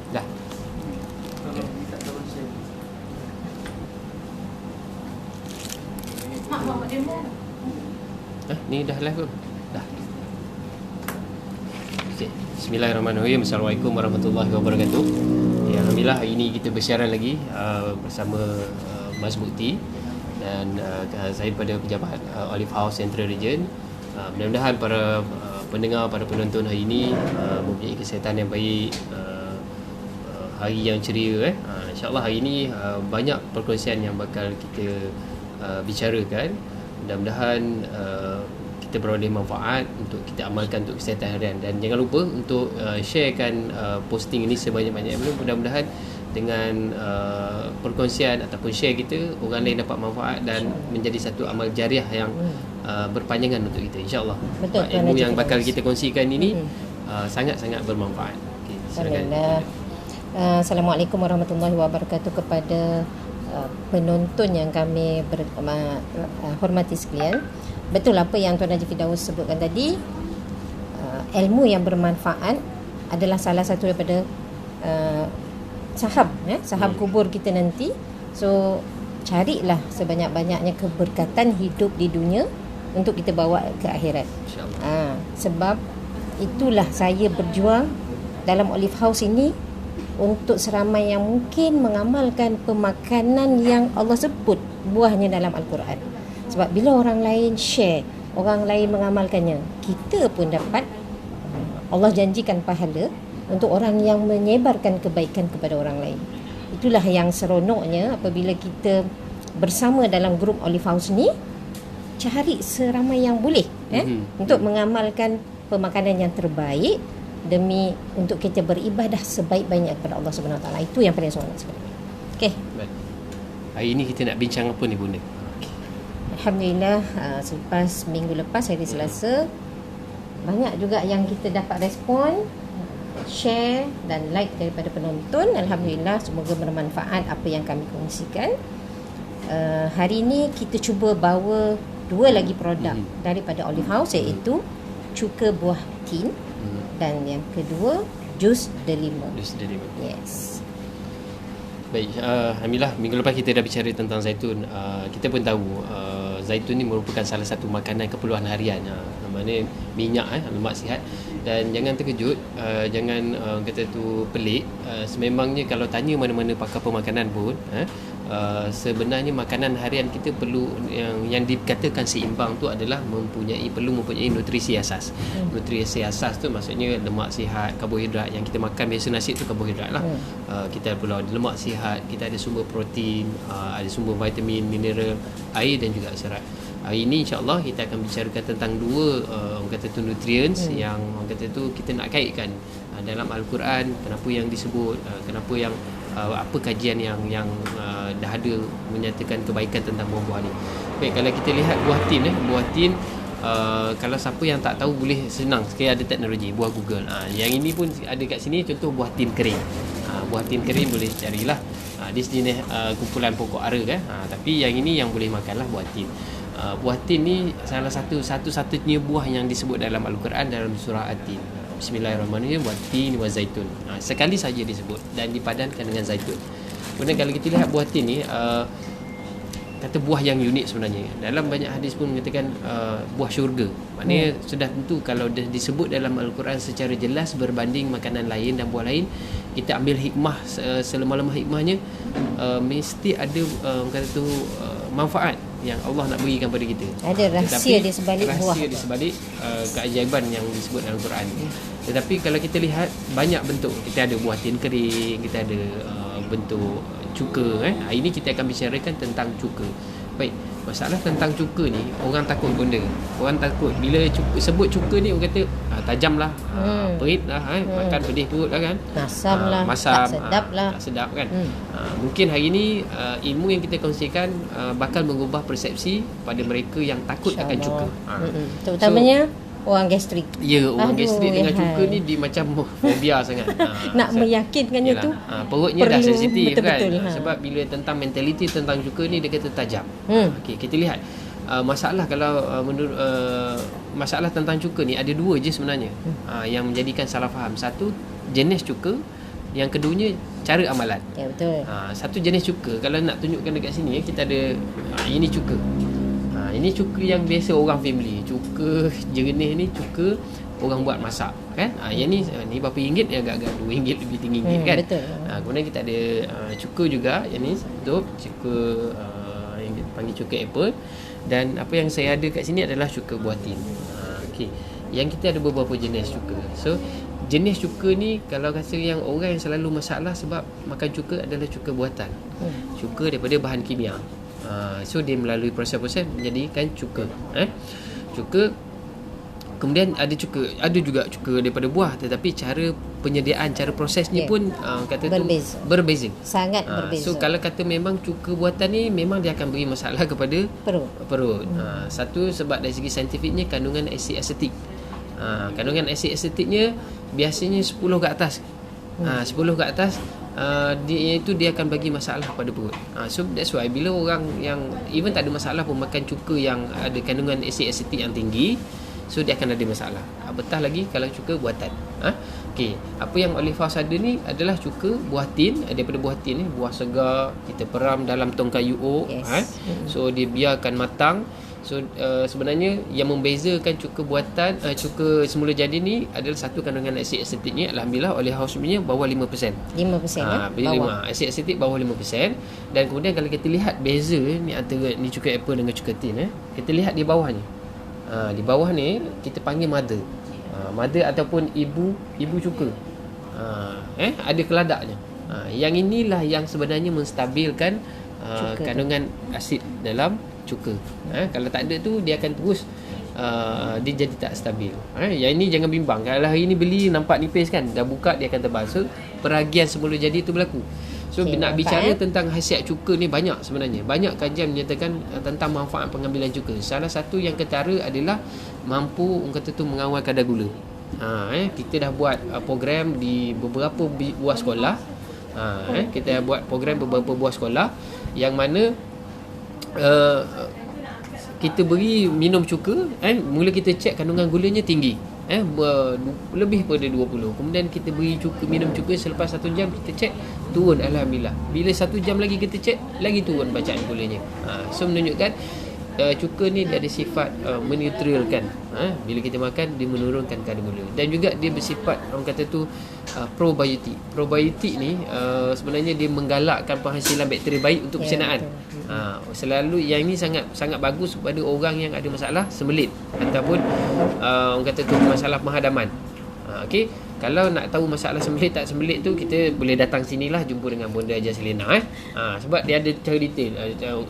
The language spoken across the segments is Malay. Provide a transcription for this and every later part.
Dah. Kalau minta tolong share. Mak demo. Ni dah live ke? Dah. Okay. Bismillahirrahmanirrahim. Assalamualaikum warahmatullahi wabarakatuh. Ya, alhamdulillah hari ini kita bersiaran lagi bersama Mas Mukti dan saya pada pejabat Olive House Central Region. Mudah-mudahan para pendengar, para penonton hari ini mempunyai kesihatan yang baik, hari yang ceria. InsyaAllah hari ini banyak perkongsian yang bakal kita bicarakan. Mudah-mudahan kita beroleh manfaat untuk kita amalkan untuk kesihatan harian. Dan jangan lupa untuk sharekan posting ini sebanyak-banyaknya. Mudah-mudahan dengan perkongsian ataupun share kita, orang lain dapat manfaat dan menjadi satu amal jariah yang berpanjangan untuk kita, insyaAllah. Betul, ilmu yang bakal kita kongsikan ini sangat-sangat bermanfaat. Okay, silakan. Assalamualaikum warahmatullahi wabarakatuh kepada penonton yang kami hormati sekalian. Betul apa yang Tuan Haji Firdaus sebutkan tadi, ilmu yang bermanfaat adalah salah satu daripada saham kubur kita nanti. So carilah sebanyak-banyaknya keberkatan hidup di dunia untuk kita bawa ke akhirat. Sebab itulah saya berjuang dalam Olive House ini untuk seramai yang mungkin mengamalkan pemakanan yang Allah sebut buahnya dalam Al-Quran. Sebab bila orang lain share, orang lain mengamalkannya, kita pun dapat, Allah janjikan pahala untuk orang yang menyebarkan kebaikan kepada orang lain. Itulah yang seronoknya apabila kita bersama dalam grup Olive House ni, cari seramai yang boleh untuk mengamalkan pemakanan yang terbaik demi untuk kita beribadah sebaik-baiknya kepada Allah Subhanahu Wa Taala. Itu yang paling seronok sebenarnya. Okey. Hari ini kita nak bincang apa ni Bunda? Alhamdulillah, selepas minggu lepas hari Selasa, banyak juga yang kita dapat respon, share dan like daripada penonton. Alhamdulillah, semoga bermanfaat apa yang kami kongsikan. Hari ini kita cuba bawa dua lagi produk daripada Olive House, iaitu cuka buah tin dan yang kedua jus delima. Jus delima. Yes. Baik, alhamdulillah minggu lepas kita dah bicara tentang zaitun. Kita pun tahu zaitun ni merupakan salah satu makanan keperluan harian. Maknanya minyak, lemak sihat. Dan jangan terkejut, jangan kata tu pelik. Sememangnya kalau tanya mana-mana pakar pemakanan pun, sebenarnya makanan harian kita perlu yang dikatakan seimbang tu adalah perlu mempunyai nutrisi asas. Nutrisi asas tu maksudnya lemak sihat, karbohidrat. Yang kita makan biasa nasi tu karbohidrat lah. Kita perlu ada lemak sihat, kita ada sumber protein, ada sumber vitamin, mineral, air dan juga serat. Hari ini insyaAllah kita akan bicarakan tentang dua orang kata tu nutrients yang orang kata tu kita nak kaitkan dalam Al-Quran. Kenapa yang disebut, kenapa yang apa kajian yang dah ada menyatakan kebaikan tentang buah-buah ni. Baik, kalau kita lihat buah tin, buah tin, kalau siapa yang tak tahu boleh senang sekali, ada teknologi buah Google. Yang ini pun ada kat sini, contoh buah tin kering. Buah tin kering boleh carilah. Dia sejenis kumpulan pokok ara kan. Tapi yang ini yang boleh makanlah buah tin. Buah tin ni salah satu-satunya buah yang disebut dalam Al-Quran dalam surah At-Tin. Bismillahirrahmanirrahim, buah tin wa zaitun. Sekali saja disebut dan dipadankan dengan zaitun. Kemudian kalau kita lihat buah tin ni, kata buah yang unik sebenarnya. Dalam banyak hadis pun mengatakan buah syurga. Maknanya sudah tentu kalau disebut dalam Al-Quran secara jelas berbanding makanan lain dan buah lain, kita ambil hikmah selama-lama hikmahnya, mesti ada kata tu manfaat yang Allah nak berikan pada kita. Ada rahsia di sebalik buah. Rahsia di sebalik keajaiban yang disebut dalam Al-Quran. Tetapi kalau kita lihat banyak bentuk. Kita ada buah tin kering, kita ada bentuk cuka. Hari ini kita akan bicarakan tentang cuka. Baik, masalah tentang cuka ni, orang takut benda. Orang takut bila sebut cuka ni, orang kata tajam lah, perit lah, makan pedih perut lah kan, masam lah, masam, tak sedap lah, tak sedap kan. Mungkin hari ni ilmu yang kita kongsikan bakal mengubah persepsi pada mereka yang takut akan cuka. Terutamanya orang gastrik. Ya, orang gastrik dengan cuka ni dia macam fobia sangat. Nak meyakinkannya tu perutnya dah sensitif kan. Betul-betul, sebab bila tentang mentaliti tentang cuka ni, dia kata tajam. Okey, kita lihat masalah kalau menurut masalah tentang cuka ni ada dua je sebenarnya yang menjadikan salah faham. Satu, jenis cuka. Yang keduanya cara amalan. Ya, betul. Satu jenis cuka, kalau nak tunjukkan dekat sini kita ada ini cuka. Ini cuka yang biasa orang family. Cuka jernih ni cuka orang buat masak kan. Yang ni berapa ringgit, yang agak-agak RM2 lebih tinggi kan. Betul. Kemudian kita ada cuka juga, yang ni untuk cuka yang kita panggil cuka apple. Dan apa yang saya ada kat sini adalah cuka buatin. Okey. Yang kita ada beberapa jenis cuka. So jenis cuka ni, kalau rasa yang orang yang selalu masalah sebab makan cuka adalah cuka buatan. Cuka daripada bahan kimia. So dia melalui proses-proses menjadikan cuka. Cuka. Kemudian ada juga cuka daripada buah, tetapi cara penyediaan, cara prosesnya pun kata berbeza. Sangat berbeza. So kalau kata memang cuka buatan ni memang dia akan beri masalah kepada perut. Satu, sebab dari segi saintifiknya kandungan asid asetik. Kandungan asid asetiknya biasanya 10 ke atas. 10 ke atas, dia akan bagi masalah pada perut. So that's why bila orang yang even tak ada masalah pun makan cuka yang ada kandungan asid asetik yang tinggi, so dia akan ada masalah. Apatah lagi kalau cuka buatan. Okey, apa yang Olive House ada ni adalah cuka buah tin. Daripada buah tin ni, buah segar, kita peram dalam tong kayu oak. So dia biarkan matang. So sebenarnya yang membezakan cuka buatan, cuka semula jadi ni adalah satu, kandungan asid asetiknya alhamdulillah Olive House punya bawah 5%. 5% bawah. Asid asetik bawah 5%. Dan kemudian kalau kita lihat beza ni antara ni cuka apple dengan cuka tin, kita lihat di bawahnya. Di bawah ni kita panggil mother. Mother ataupun ibu cuka. Ada keladaknya. Yang inilah yang sebenarnya menstabilkan kandungan asid dalam cuka. Kalau tak ada tu dia akan terus dia jadi tak stabil. Yang ini jangan bimbang. Kalau hari ni beli nampak nipis kan, dah buka dia akan tebal. So peragian semula jadi tu berlaku. So nak bicara tentang khasiat cuka ni banyak sebenarnya. Banyak kajian menyatakan tentang manfaat pengambilan cuka. Salah satu yang ketara adalah mampu orang kata tu mengawal kadar gula. Kita dah buat program di beberapa buah sekolah. Kita dah buat program beberapa buah sekolah yang mana kita beri minum cuka, mula kita cek kandungan gulanya tinggi, lebih pada 20. Kemudian kita beri minum cuka, selepas 1 jam kita cek turun alhamdulillah. Bila 1 jam lagi kita cek, lagi turun bacaan gulanya. So menunjukkan cuka ni dia ada sifat menetralkan. Bila kita makan dia menurunkan kadar gula. Dan juga dia bersifat orang kata tu probiotik. Probiotik ni sebenarnya dia menggalakkan penghasilan bakteri baik untuk pencernaan. Selalu yang ini sangat sangat bagus kepada orang yang ada masalah sembelit ataupun orang kata tu masalah penghadaman. Okey, kalau nak tahu masalah sembelit tak sembelit tu, kita boleh datang sinilah jumpa dengan Bonda Haji Selena sebab dia ada cara detail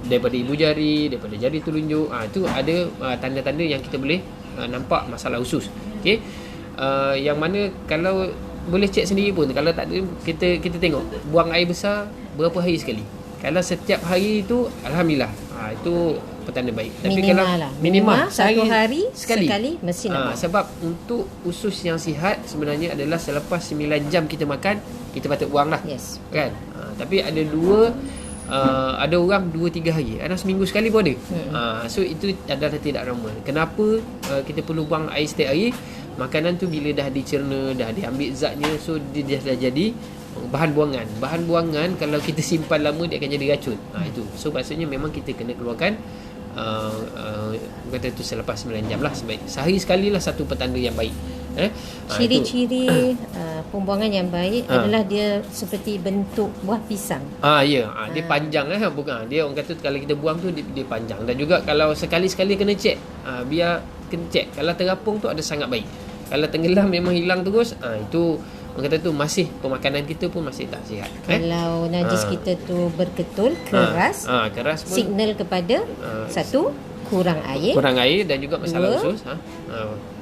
daripada ibu jari, daripada jari telunjuk. Itu ada tanda-tanda yang kita boleh nampak masalah usus. Okey, yang mana kalau boleh cek sendiri pun, kalau tak ada kita tengok buang air besar berapa hari sekali. Kalau setiap hari itu alhamdulillah, itu petanda baik. Tapi minimal kalau minimal satu hari sekali mesti nampak. Sebab untuk usus yang sihat sebenarnya adalah selepas 9 jam kita makan, kita patut buang lah. Yes. Kan? Tapi ada ada orang 2-3 hari, ada seminggu sekali pun ada. So itu adalah tidak normal. Kenapa kita perlu buang air setiap hari? Makanan tu bila dah dicerna, dah diambil zatnya, so dia dah jadi bahan buangan. Bahan buangan kalau kita simpan lama dia akan jadi racun. Itu. So maksudnya memang kita kena keluarkan kata tu selepas 9 jam lah sebaik. Sehari sekali lah satu petanda yang baik. Ciri-ciri pembuangan yang baik adalah dia seperti bentuk buah pisang. Dia panjang bukan. Dia orang kata kalau kita buang tu dia panjang. Dan juga kalau sekali-sekali kena cek. Biar kena cek. Kalau terapung tu ada sangat baik. Kalau tenggelam memang hilang terus, itu orang kata tu masih pemakanan kita pun masih tak sihat. Kalau najis kita tu berketul, keras, keras pun signal kepada satu, kurang air dan juga masalah usus,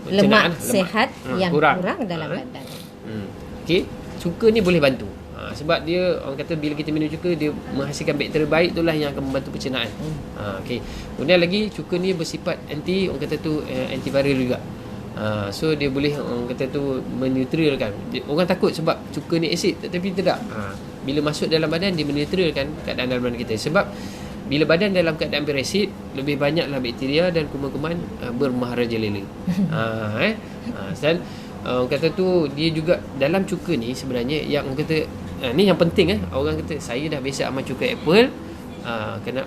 lemak sehat yang kurang dalam badan. Okey, cuka ni boleh bantu. Sebab dia orang kata bila kita minum cuka dia menghasilkan bakteri baik, itulah yang akan membantu pencernaan. Okey. Kemudian lagi cuka ni bersifat orang kata tu antiviral juga. So dia boleh orang kata tu menetralkan. Orang takut sebab cuka ni asid, tetapi tidak. Bila masuk dalam badan dia menetralkan keadaan dalam badan kita. Sebab bila badan dalam keadaan berasid, lebih banyaklah bakteria dan kuman-kuman bermaharajalela. Dan orang kata tu dia juga dalam cuka ni sebenarnya yang orang kata ni yang penting orang kata saya dah biasa amal cuka apple.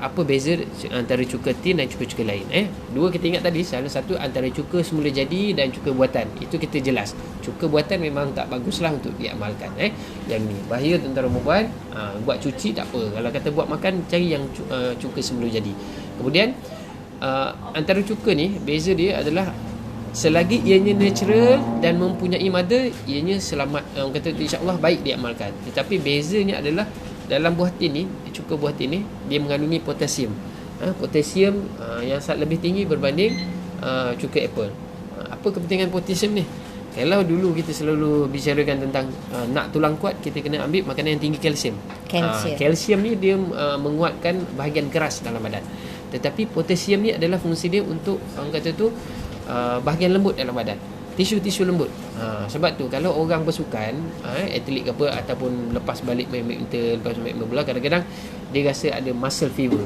Apa beza antara cuka tin dan cuka-cuka lain? Dua kita ingat tadi, salah satu antara cuka semula jadi dan cuka buatan. Itu kita jelas. Cuka buatan memang tak baguslah untuk diamalkan. Yang ni bahaya tuan-tuan dan puan. Buat cuci tak apa. Kalau kata buat makan, cari yang cuka semula jadi. Kemudian antara cuka ni beza dia adalah selagi ianya natural dan mempunyai mada, ianya selamat, orang kata insya-Allah baik diamalkan. Tetapi bezanya adalah dalam buah tin ni, cuka buah tin ni dia mengandungi potasium. Potasium yang sangat lebih tinggi berbanding cuka apple. Apa kepentingan potasium ni? Kalau dulu kita selalu bicarakan tentang nak tulang kuat, kita kena ambil makanan yang tinggi kalsium. Kalsium ni dia menguatkan bahagian keras dalam badan. Tetapi potasium ni adalah fungsi dia untuk orang kata tu bahagian lembut dalam badan, tisu-tisu lembut. Sebab tu kalau orang bersukan, atlet ke apa, ataupun lepas balik main badminton, lepas main bola, kadang-kadang dia rasa ada muscle fever,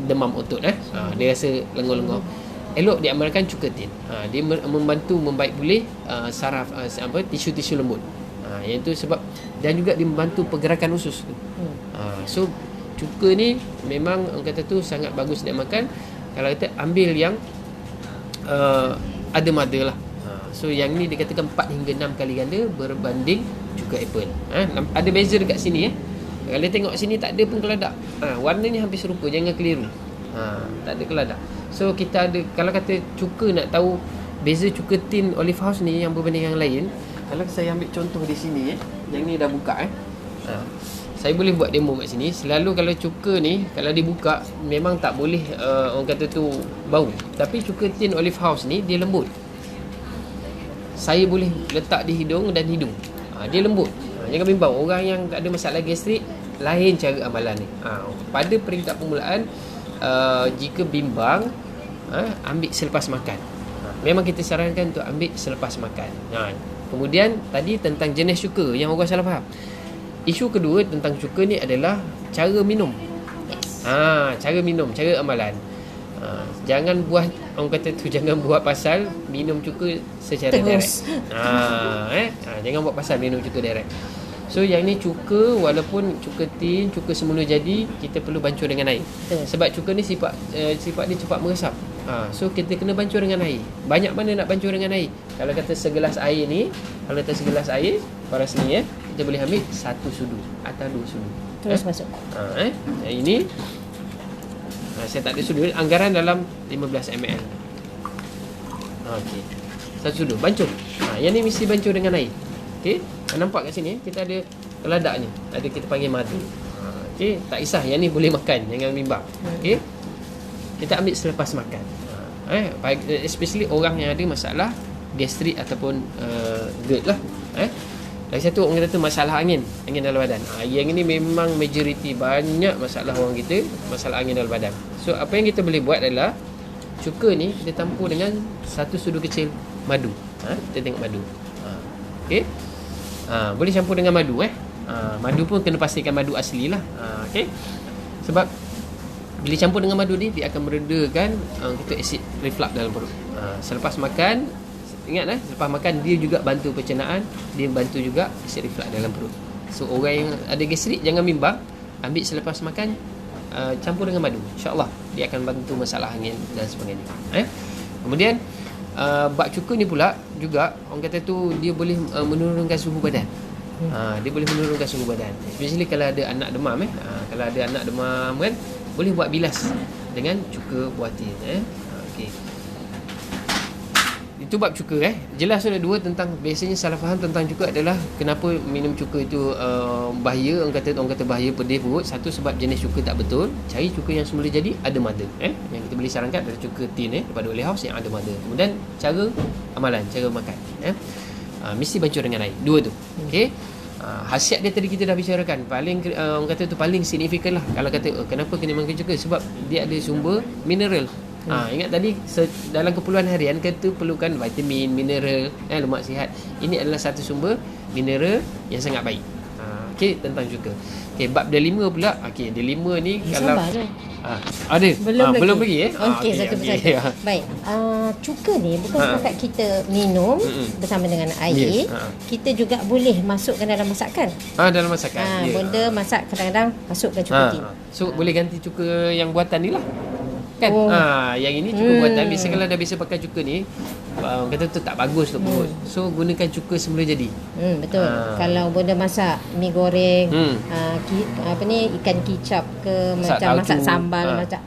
demam otot, dia rasa lengur-lengur. Elok diamalkan cuka tin. Dia membantu membaik pulih saraf tisu-tisu lembut. Yang itu sebab, dan juga dia membantu pergerakan usus. So cuka ni memang orang kata tu sangat bagus diamalkan. Kalau kita ambil yang ada mada lah. So yang ni dikatakan 4 hingga 6 kali ganda berbanding cuka apple. Ada beza dekat sini. Kalau tengok sini tak ada pun keladak. Warnanya hampir serupa, jangan keliru. Tak ada keladak. So kita ada, kalau kata cuka nak tahu beza cuka tin Olive House ni yang berbanding yang lain, kalau saya ambil contoh di sini, yang ni dah buka saya boleh buat demo kat sini. Selalu kalau cuka ni kalau dibuka memang tak boleh orang kata tu bau. Tapi cuka tin Olive House ni dia lembut. Saya boleh letak di hidung dan hidung. Dia lembut. Jangan bimbang orang yang tak ada masalah gastrik, lain cara amalan ni. Pada peringkat permulaan, jika bimbang, ambil selepas makan. Memang kita sarankan untuk ambil selepas makan. Kemudian tadi tentang jenis cuka yang orang salah faham. Isu kedua tentang cuka ni adalah cara minum. Cara minum, cara amalan. Jangan buat, orang kata tu, jangan buat pasal minum cuka secara terus direct. Jangan buat pasal minum cuka direct. So yang ni cuka, walaupun cuka tin, cuka semula jadi, kita perlu bancur dengan air. Sebab cuka ni sifat dia cepat meresap. So kita kena bancur dengan air. Banyak mana nak bancur dengan air? Kalau kata segelas air ni, kalau kata segelas air paras ni, kita boleh ambil 1 sudu atau 2 sudu. terus masuk. Yang ini saya tak ada sudu, anggaran dalam 15 ml. Okey. 1 sudu bancur. Yang ni mesti bancur dengan air. Okey. Nampak kat sini kita ada keladaknya. Ada, kita panggil madu. Okey, tak kisah, yang ni boleh makan, jangan bimbang. Okey. Kita ambil selepas makan. Especially orang yang ada masalah gastrik ataupun GERD lah. Lagi satu orang kata masalah angin dalam badan. Yang ini memang majoriti, banyak masalah orang kita masalah angin dalam badan. So apa yang kita boleh buat adalah cuka ni kita tampur dengan 1 sudu kecil madu. Kita tengok madu. Okey. Boleh campur dengan madu. Madu pun kena pastikan madu asli lah. Okey. Sebab bila campur dengan madu ni, dia akan meredakan kita asid reflux dalam perut. Selepas makan, ingat selepas makan dia juga bantu pencernaan, dia bantu juga asid reflux dalam perut. So orang yang ada gastrik jangan bimbang, ambil selepas makan, campur dengan madu, insya-Allah dia akan bantu masalah angin dan sebagainya. Kemudian bak cuka ni pula juga orang kata tu dia boleh menurunkan suhu badan. Dia boleh menurunkan suhu badan, especially kalau ada anak demam. Kalau ada anak demam kan, boleh buat bilas dengan cuka buah tin. Okey. Itu bab cuka. Jelas sudah dua tentang, biasanya salah faham tentang cuka adalah kenapa minum cuka itu bahaya. Orang kata bahaya, pedih perut. Satu, sebab jenis cuka tak betul. Cari cuka yang semula jadi ada mada. Yang kita boleh sarankan adalah cuka tin daripada Olive House yang ada mada. Kemudian cara amalan, cara makan. Mesti bancur dengan air. Dua tu. Okey. Khasiat dia tadi kita dah bicarakan. Paling orang kata tu paling signifikan lah. Kalau kata kenapa kena makan cuka, sebab dia ada sumber mineral. Ingat tadi dalam keperluan harian kita perlukan vitamin, mineral, lemak sihat. Ini adalah satu sumber mineral yang sangat baik. Okey, tentang cuka. Okey, bab delima pula. Okey, delima ni kalau sabar je. Ada. Belum lagi Okey, satu persatu. Baik. Cuka ni bukan setakat kita minum bersama dengan air. Yes. Kita juga boleh masukkan dalam masakan. Dalam masakan. Benda masak kadang-kadang masukkan cuka tin. So boleh ganti cuka yang buatan ni lah. Kan? Yang ini cuka buatan. Biasa kalau dah biasa pakai cuka ni, orang kata tu tak bagus untuk perut. So gunakan cuka semula jadi. Betul. Kalau benda masak mi goreng, ikan kicap ke, masak sambal, macam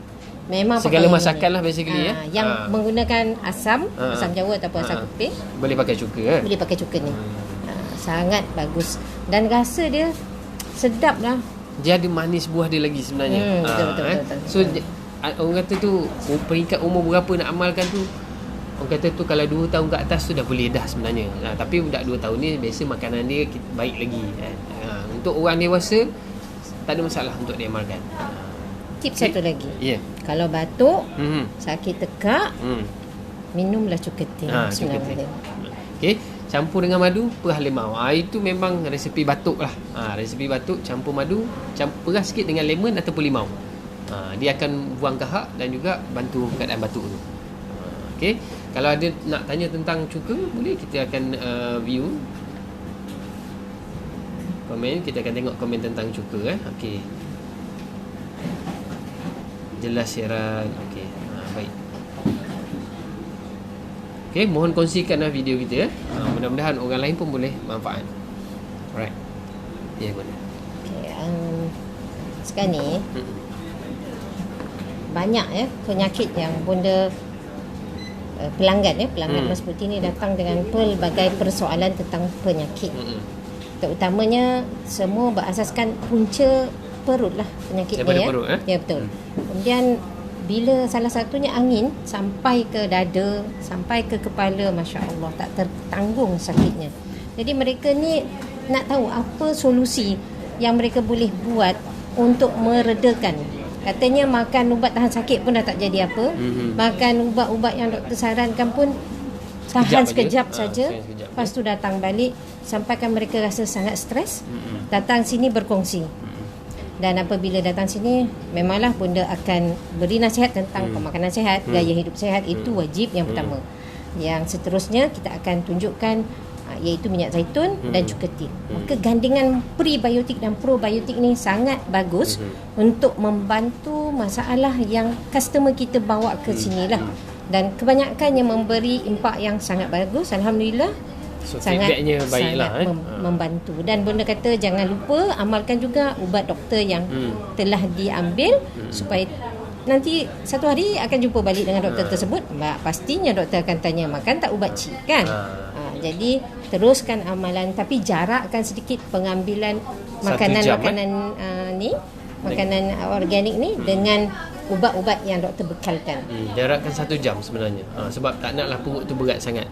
memang segala pakai masakan lah basically yang menggunakan asam Jawa ataupun asam keping, boleh pakai cuka boleh pakai cuka ni. Sangat bagus dan rasa dia sedap lah. Dia ada manis buah dia lagi sebenarnya. Betul. So orang kata tu peringkat umur berapa nak amalkan tu, orang kata tu kalau 2 tahun ke atas tu dah boleh dah sebenarnya. Tapi budak 2 tahun ni biasa makanan dia baik lagi kan. Untuk orang dewasa tak ada masalah untuk diamalkan. Tips satu lagi. Kalau batuk, sakit tekak, minumlah cuka tin. Okey, campur dengan madu, perhalimau. Itu memang resepi batuk lah. Resepi batuk, campur madu, peras sikit dengan lemon ataupun limau. Dia akan buang kahak dan juga bantu keadaan batuk tu. Okey, kalau ada nak tanya tentang cuka, boleh kita akan view komen. Kita akan tengok komen tentang cuka. Okey, jelas siaran. Okey, baik. Okey, mohon kongsikanlah video kita. Mudah-mudahan orang lain pun boleh manfaat. Alright. Guna. Okay, sekarang ni banyak penyakit yang benda pelanggan Mas Putih ni datang dengan pelbagai persoalan tentang penyakit. Terutamanya semua berasaskan punca perut lah penyakit ni perut, ya betul. Kemudian bila salah satunya angin sampai ke dada, sampai ke kepala, masya-Allah tak tertanggung sakitnya. Jadi mereka ni nak tahu apa solusi yang mereka boleh buat untuk meredakan. Katanya makan ubat tahan sakit pun dah tak jadi apa. Makan ubat-ubat yang doktor sarankan pun tahan sekejap saja. Lepas tu datang balik, sampaikan mereka rasa sangat stres. Datang sini berkongsi. Dan apabila datang sini, memanglah bunda akan beri nasihat tentang pemakanan sihat, gaya hidup sihat. Itu wajib yang pertama. Yang seterusnya kita akan tunjukkan iaitu minyak zaitun dan cuka tin. Maka gandingan prebiotik dan probiotik ni sangat bagus untuk membantu masalah yang customer kita bawa ke sini lah. Dan kebanyakannya memberi impak yang sangat bagus. Alhamdulillah. So, feedbacknya baiklah. Membantu. Dan bunda kata jangan lupa amalkan juga ubat doktor yang telah diambil supaya nanti satu hari akan jumpa balik dengan doktor tersebut. Pastinya doktor akan tanya, makan tak ubat cik kan? Jadi teruskan amalan, tapi jarakkan sedikit pengambilan makanan-makanan ni, makanan organik ni dengan ubat-ubat yang doktor bekalkan. Jarakkan 1 jam sebenarnya. Sebab tak naklah perut tu berat sangat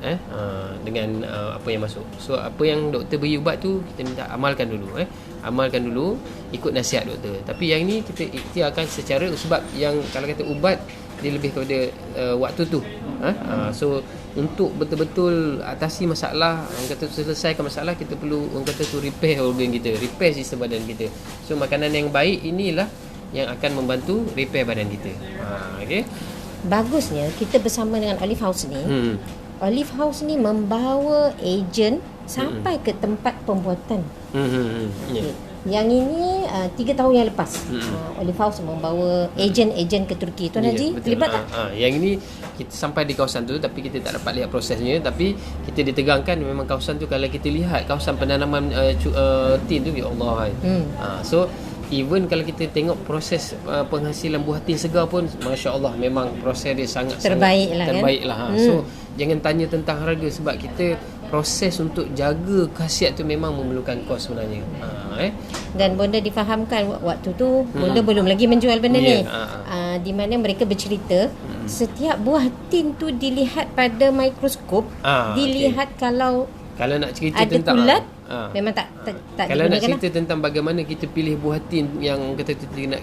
dengan apa yang masuk. So apa yang doktor beri ubat tu kita minta amalkan dulu. Amalkan dulu, ikut nasihat doktor. Tapi yang ni kita ikhtiarkan secara, sebab yang kalau kata ubat dia lebih kepada waktu tu. So untuk betul-betul atasi masalah, orang kata selesaikan masalah, kita perlu orang kata tu repair organ kita, repair sistem badan kita. So makanan yang baik inilah yang akan membantu repair badan kita. Okey. Bagusnya kita bersama dengan Olive House ni. Olive House ni membawa ejen sampai ke tempat pembuatan. Okay. Yang ini 3 tahun yang lepas Olive House membawa ejen-ejen ke Turki. Tuan Haji terlibat tak? Yang ini kita sampai di kawasan tu, tapi kita tak dapat lihat prosesnya. Tapi kita ditegangkan memang kawasan tu, kalau kita lihat kawasan penanaman tin tu, ya Allah. So even kalau kita tengok proses penghasilan buah tin segar pun, Masya Allah, memang proses dia sangat terbaik lah. So jangan tanya tentang harga, sebab kita proses untuk jaga khasiat tu memang memerlukan kos sebenarnya. Dan benda difahamkan waktu tu benda belum lagi menjual benda ni. Di mana mereka bercerita setiap buah tin tu dilihat pada mikroskop, dilihat kalau nak cerita ada tentang kulat, memang tak kalau nak cerita tentang bagaimana kita pilih buah tin yang kata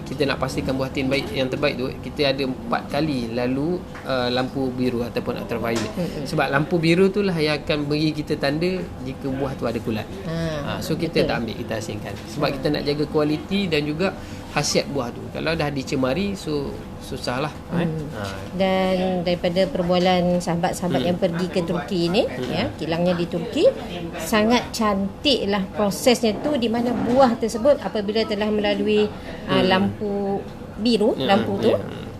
kita nak pastikan buah tin baik, yang terbaik tu, kita ada 4 kali lalu lampu biru ataupun ultraviolet. Sebab lampu biru tu lah yang akan beri kita tanda jika buah tu ada kulat. So kita betul. tak ambil, kita asingkan. Sebab kita nak jaga kualiti dan juga khasiat buah tu. Kalau dah dicemari, so susahlah. Dan daripada perbualan sahabat-sahabat yang pergi ke Turki ni, ya, kilangnya di Turki, sangat cantiklah prosesnya tu, di mana buah tersebut apabila telah melalui lampu biru, lampu tu,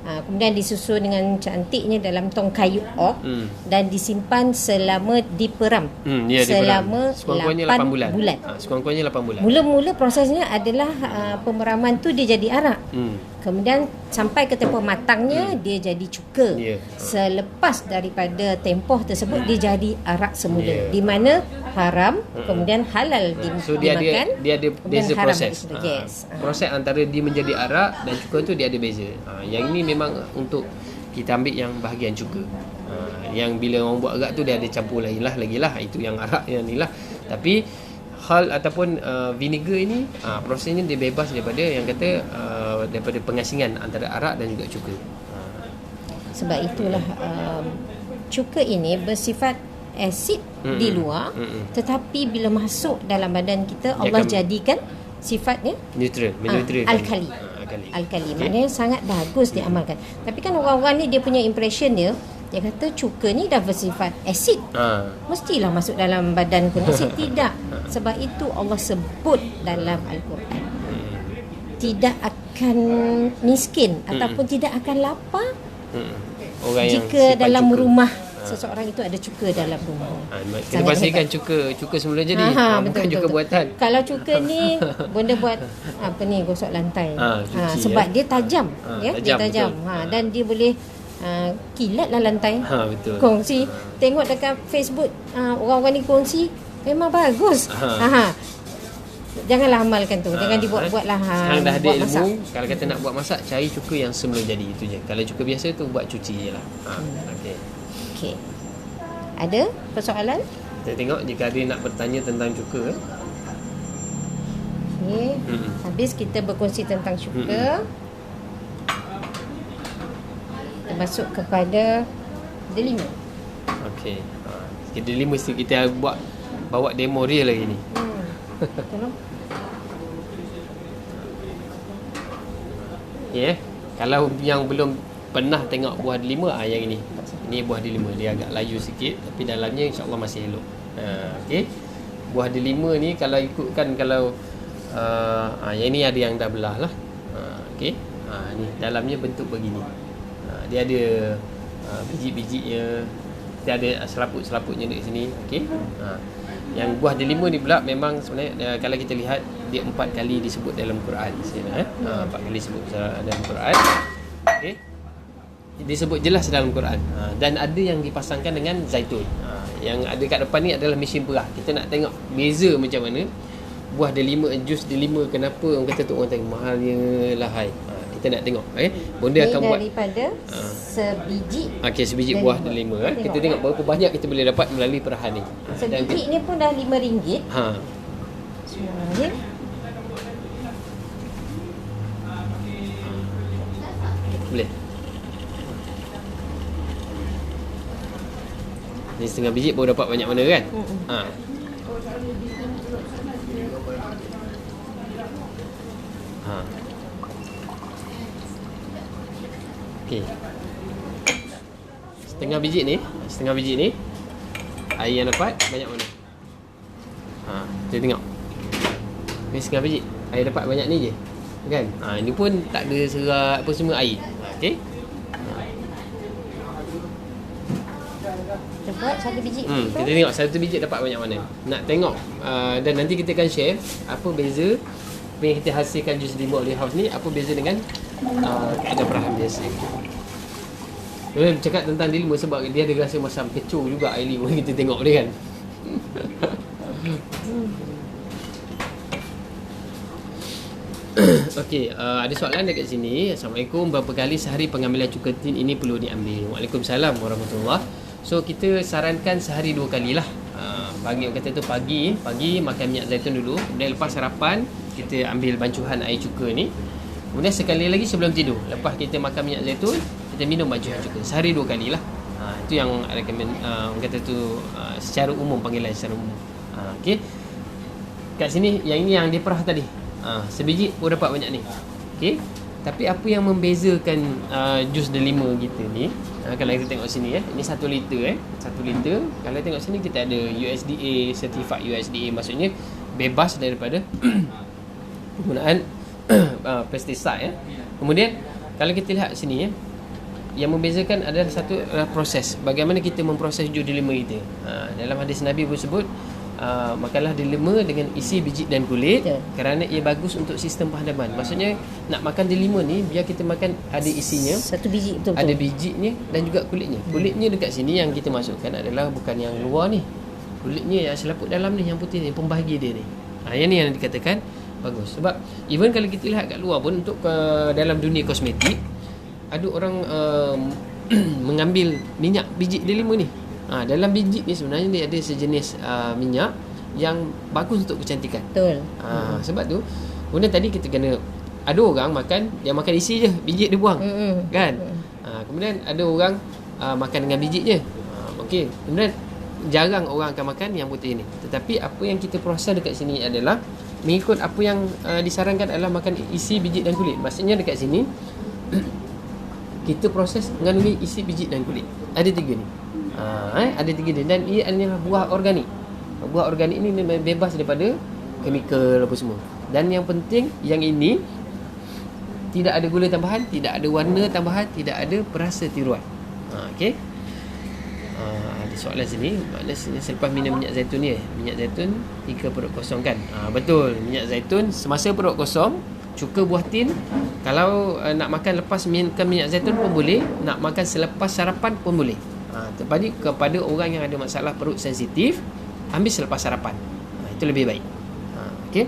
kemudian disusun dengan cantiknya dalam tong kayu ok dan disimpan selama diperam selama 8 bulan. Sekurang-kurangnya 8 bulan. Mula-mula prosesnya adalah pemeraman tu dia jadi arak. Kemudian sampai ke tempoh matangnya dia jadi cuka. Selepas daripada tempoh tersebut dia jadi arak semula. Di mana haram kemudian halal dimakan. Dia ada beza proses. Yes. Proses antara dia menjadi arak dan cuka tu dia ada beza. Yang ini memang untuk kita ambil yang bahagian cuka. Yang bila orang buat arak tu dia ada campur lagi lah, itu yang arak yang ni lah. Tapi hal ataupun vinegar ini prosesnya dia bebas daripada yang kata daripada pengasingan antara arak dan juga cuka. Sebab itulah cuka ini bersifat asid di luar, tetapi bila masuk dalam badan kita Allah jadikan sifatnya neutral, alkali. Maknanya sangat bagus diamalkan. Tapi kan orang-orang ni dia punya impression dia kata cuka ni dah bersifat asid, mestilah masuk dalam badan pun asid. Tidak. Sebab itu Allah sebut dalam Al-Quran, tidak akan miskin ataupun tidak akan lapar orang jika dalam cuka. Rumah seseorang itu ada cuka dalam rumah. Kita pastikan cuka semula jadi, bukan cuka buatan. Kalau cuka ni benda buat apa ni, gosok lantai. Sebab dia tajam, dia tajam. Dan dia boleh kilatlah lantai. Betul. Kongsi, tengok dekat Facebook orang-orang ni kongsi memang bagus. Janganlah amalkan tu. Jangan dibuat-buatlah. Sekarang dah ada ilmu. Kalau kata nak buat masak, cari cuka yang semula jadi, itu je. Kalau cuka biasa tu buat cuci je lah. Okey. Ada persoalan? Kita tengok jika ada nak bertanya tentang cuka. Okey. Habis kita berkongsi tentang cuka. Kita masuk kepada delima. Okey. Delima mesti kita bawa demo real lagi ni. Tolong. Kalau yang belum pernah tengok buah delima, yang ini. Ini buah delima, dia agak layu sikit tapi dalamnya insya-Allah masih elok. Okey. Buah delima ni kalau ikutkan yang ini ada yang dah belah lah. Okey. Ni dalamnya bentuk begini. Dia ada biji-bijinya. Dia ada selaput-selaputnya dekat sini. Okey. Yang buah delima ni pula memang sebenarnya kalau kita lihat dia 4 kali disebut dalam Quran. 4 kali disebut dalam Quran. Okey. Disebut jelas dalam Quran. Dan ada yang dipasangkan dengan zaitun. Yang ada kat depan ni adalah mesin perah. Kita nak tengok beza macam mana buah delima, jus delima, kenapa orang kata tu orang tengok mahalnya lahai. Kita nak tengok. Bonda akan buat daripada sebiji. Sebiji buah delima. Kita tengok berapa banyak kita boleh dapat melalui perahan ni. Sebiji ni pun dah RM5. Bismillahirrahmanirrahim. Boleh. Ni setengah biji baru dapat banyak mana kan? Okey. Setengah biji ni air yang dapat banyak mana? Kita tengok. Ni setengah biji. Air dapat banyak ni je. Kan? Ini pun tak ada serat apa semua air. Okey. Kita buat satu biji. Kita tengok satu biji dapat banyak mana. Nak tengok dan nanti kita akan share apa beza yang kita hasilkan jus delima Olive House ni, apa beza dengan keadaan perahan biasa. Kita cakap tentang delima sebab dia ada rasa macam kecoh juga air lima kita tengok dia kan. Okey, ada soalan dekat sini. Assalamualaikum, berapa kali sehari pengambilan cuka tin ini perlu diambil? Waalaikumsalam warahmatullahi. So kita sarankan sehari 2 kali lah. Pagi kata tu pagi makan minyak zaitun dulu, kemudian lepas sarapan kita ambil bancuhan air cuka ni. Kemudian sekali lagi sebelum tidur, lepas kita makan minyak zaitun, kita minum bancuhan cuka. Sehari 2 kali lah. Itu yang recommend kata tu secara umum, panggilan secara umum. Okey. kat sini yang ini yang diperah tadi. Sebiji pun dapat banyak ni. Okey. Tapi apa yang membezakan jus delima kita ni, kalau kita tengok sini ini 1 liter 1 liter. Kalau tengok sini kita ada USDA, certified USDA, maksudnya bebas daripada penggunaan pesticide Kemudian kalau kita lihat sini yang membezakan adalah satu proses. Bagaimana kita memproses jus delima kita. Dalam hadis Nabi pun sebut makanlah delima dengan isi biji dan kulit kerana ia bagus untuk sistem pahadaman. Maksudnya nak makan delima ni biar kita makan ada isinya, satu biji betul-betul. Ada bijinya dan juga kulitnya. Kulitnya dekat sini yang kita masukkan adalah bukan yang luar ni. Kulitnya yang selaput dalam ni, yang putih ni, pembahagi dia ni. Yang ni yang dikatakan bagus. Sebab even kalau kita lihat kat luar pun untuk dalam dunia kosmetik, ada orang mengambil minyak biji delima ni. Dalam biji ni sebenarnya dia ada sejenis minyak yang bagus untuk kecantikan. Betul. Sebab tu kemudian tadi kita kena, ada orang makan, dia makan isi je, biji dia buang. Kan? Kemudian ada orang makan dengan biji je. Okey. Kemudian jarang orang akan makan yang putih ni. Tetapi apa yang kita proses dekat sini adalah mengikut apa yang disarankan adalah makan isi biji dan kulit. Maksudnya dekat sini kita proses mengandungi isi biji dan kulit. Ada 3 ni. Ada 3 ni dan ia adalah buah organik. Buah organik ni memang bebas daripada kemikal apa semua. Dan yang penting yang ini tidak ada gula tambahan, tidak ada warna tambahan, tidak ada perasa tiruan. Okey. Ada soalan sini, maknanya selepas minum minyak zaitun ni, minyak zaitun 3 perut kosong kan? Betul, minyak zaitun semasa perut kosong, cuka buah tin. Kalau nak makan lepas makan minyak zaitun pun boleh, nak makan selepas sarapan pun boleh. Tepatnya kepada orang yang ada masalah perut sensitif, ambil selepas sarapan. Itu lebih baik. Okey.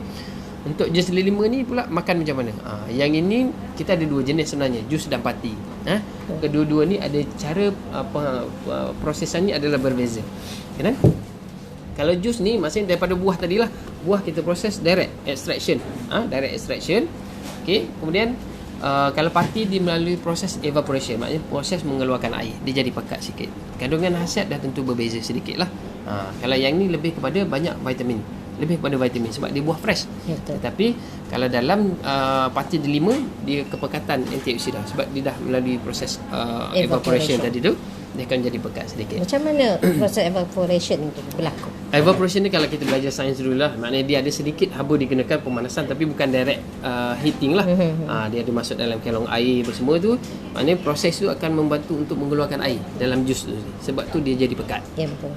Untuk jus delima ni pula makan macam mana? Yang ini kita ada 2 jenis sebenarnya, jus dan pati. Kedua-dua ni ada cara prosesannya adalah berbeza. Kenapa? Kalau jus ni maksudnya daripada buah tadilah. Buah kita proses direct extraction. Direct extraction. Okey, kemudian kalau pati dia melalui proses evaporation, maknanya proses mengeluarkan air, dia jadi pekat sikit. Kandungan khasiat dah tentu berbeza sedikitlah. Kalau yang ni lebih kepada banyak vitamin, lebih kepada vitamin sebab dia buah fresh. Tetapi kalau dalam pati delima dia kepekatan antioksidan sebab dia dah melalui proses evaporation tadi tu, dia akan jadi pekat sedikit. Macam mana proses evaporation itu berlaku? Evaporation ni kalau kita belajar sains dulu lah, maknanya dia ada sedikit haba digunakan pemanasan tapi bukan direct heating lah. Dia ada masuk dalam kelong air apa semua tu, maknanya proses tu akan membantu untuk mengeluarkan air dalam jus tu. Sebab tu dia jadi pekat. Ya betul.